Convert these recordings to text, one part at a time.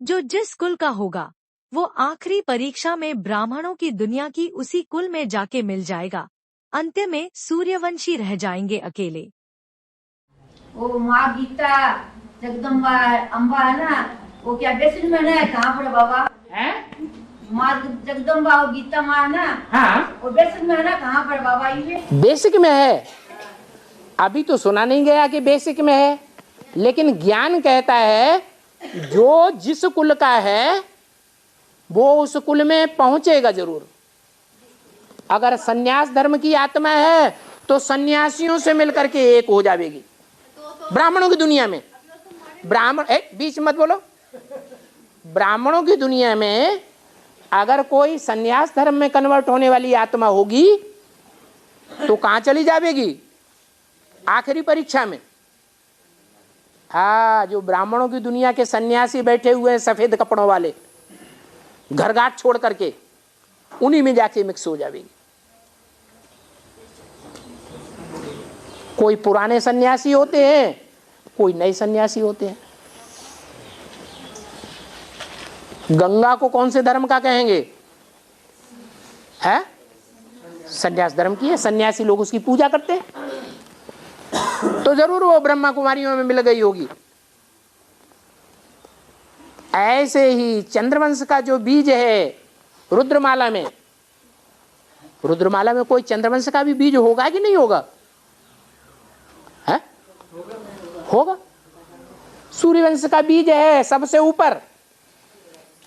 जो जिस कुल का होगा वो आखिरी परीक्षा में ब्राह्मणों की दुनिया की उसी कुल में जाके मिल जाएगा। अंत्य में सूर्यवंशी रह जाएंगे अकेले। वो माँ गीता जगदम्बा अम्बा है ना, वो क्या बेसिक में है? कहाँ पर बाबा है? माँ जगदम्बा वो गीता माँ है ना, हाँ वो बेसिक में है ना, कहाँ पर बाबा? ये बेसिक में है। अभी तो सुना नहीं गया कि बेसिक में है, लेकिन ज्ञान कहता है जो जिस कुल का है वो उस कुल में पहुंचेगा जरूर। अगर सन्यास धर्म की आत्मा है तो सन्यासियों से मिलकर के एक हो जाएगी ब्राह्मणों की दुनिया में। ब्राह्मण बीच मत बोलो। ब्राह्मणों की दुनिया में अगर कोई सन्यास धर्म में कन्वर्ट होने वाली आत्मा होगी तो कहां चली जाएगी? आखिरी परीक्षा में। हाँ, जो ब्राह्मणों की दुनिया के सन्यासी बैठे हुए हैं सफेद कपड़ों वाले, घरघाट छोड़ करके, उन्हीं में जाके मिक्स हो जाएगी। कोई पुराने सन्यासी होते हैं, कोई नए सन्यासी होते हैं। गंगा को कौन से धर्म का कहेंगे? है सन्यास धर्म की है। सन्यासी लोग उसकी पूजा करते हैं, तो जरूर वो ब्रह्मा कुमारियों में मिल गई होगी। ऐसे ही चंद्रवंश का जो बीज है रुद्रमाला में, रुद्रमाला में कोई चंद्रवंश का भी बीज होगा कि नहीं होगा? है? होगा। सूर्यवंश का बीज है सबसे ऊपर,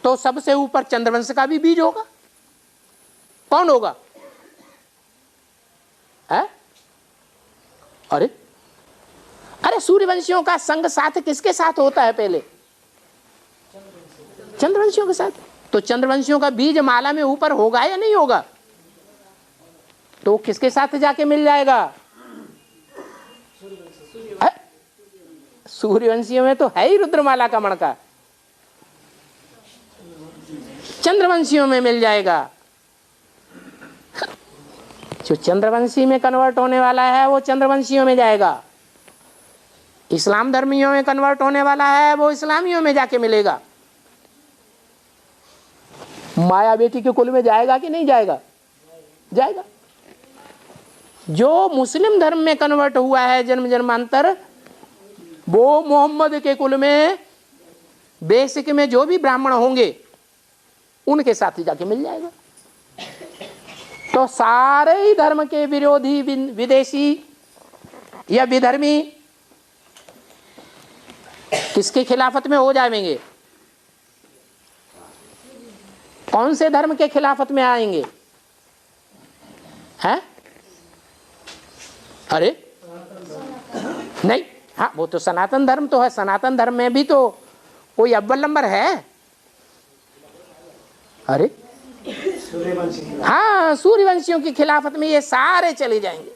तो सबसे ऊपर चंद्रवंश का भी बीज होगा। कौन होगा? है? अरे अरे सूर्यवंशियों का संग साथ किसके साथ होता है? पहले चंद्रवंशियों के साथ। तो चंद्रवंशियों का बीज माला में ऊपर होगा या नहीं होगा? तो किसके साथ जाके मिल जाएगा? सूर्यवंशियों में तो है ही रुद्रमाला का मणका, चंद्रवंशियों में मिल जाएगा। जो चंद्रवंशी में कन्वर्ट होने वाला है वो चंद्रवंशियों में जाएगा। इस्लाम धर्मियों में कन्वर्ट होने वाला है वो इस्लामियों में जाके मिलेगा। माया बेटी के कुल में जाएगा कि नहीं जाएगा? जाएगा। जो मुस्लिम धर्म में कन्वर्ट हुआ है जन्म जन्मांतर, वो मोहम्मद के कुल में बेसिक में जो भी ब्राह्मण होंगे उनके साथ ही जाके मिल जाएगा। तो सारे ही धर्म के विरोधी विदेशी या विधर्मी किसके खिलाफत में हो जाएंगे? कौन से धर्म के खिलाफत में आएंगे? हैं? अरे नहीं, हाँ वो तो सनातन धर्म तो है। सनातन धर्म में भी तो कोई अव्वल नंबर है। अरे हाँ, सूर्यवंशियों की खिलाफत में ये सारे चले जाएंगे।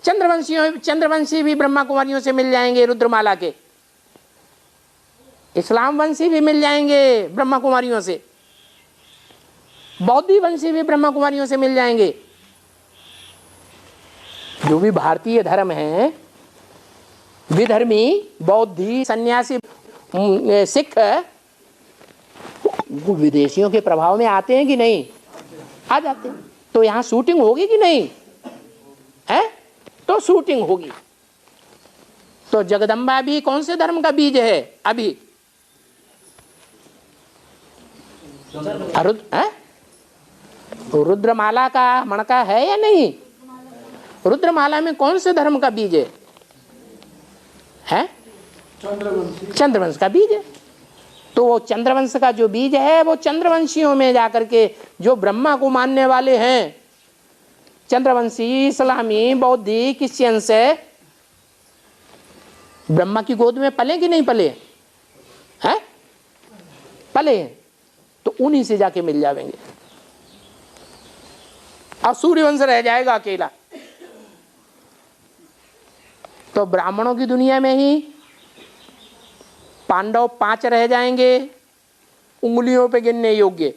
चंद्रवंशी भी ब्रह्मा कुमारियों से मिल जाएंगे रुद्रमाला के। इस्लाम वंशी भी मिल जाएंगे ब्रह्मा कुमारियों से। बौद्धी वंशी भी ब्रह्मा कुमारियों से मिल जाएंगे। जो भी भारतीय धर्म है, विधर्मी, बौद्धि, सन्यासी, सिख, वो विदेशियों के प्रभाव में आते हैं कि नहीं? आ जाते हैं। तो यहाँ शूटिंग होगी कि नहीं? है? तो शूटिंग होगी। तो जगदम्बा भी कौन से धर्म का बीज है? अभी रुद्रमाला का मणका है या नहीं? रुद्रमाला में कौन से धर्म का बीज है? चंद्रवंश का बीज है। तो वो चंद्रवंश का जो बीज है वो चंद्रवंशियों में जाकर के जो ब्रह्मा को मानने वाले हैं, चंद्रवंशी, इस्लामी, बौद्धि, क्रिश्चियन से ब्रह्मा की गोद में पले कि नहीं पले? हैं? पले। तो उन्हीं से जाके मिल जाएंगे और सूर्यवंश रह जाएगा अकेला। तो ब्राह्मणों की दुनिया में ही पांडव 5 रह जाएंगे, उंगलियों पे गिनने योग्य,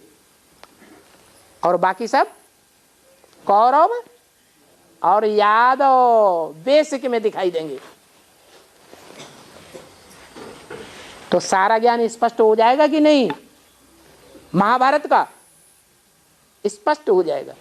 और बाकी सब कौरव और यादव बेसिक में दिखाई देंगे। तो सारा ज्ञान स्पष्ट हो जाएगा कि नहीं? महाभारत का स्पष्ट हो जाएगा।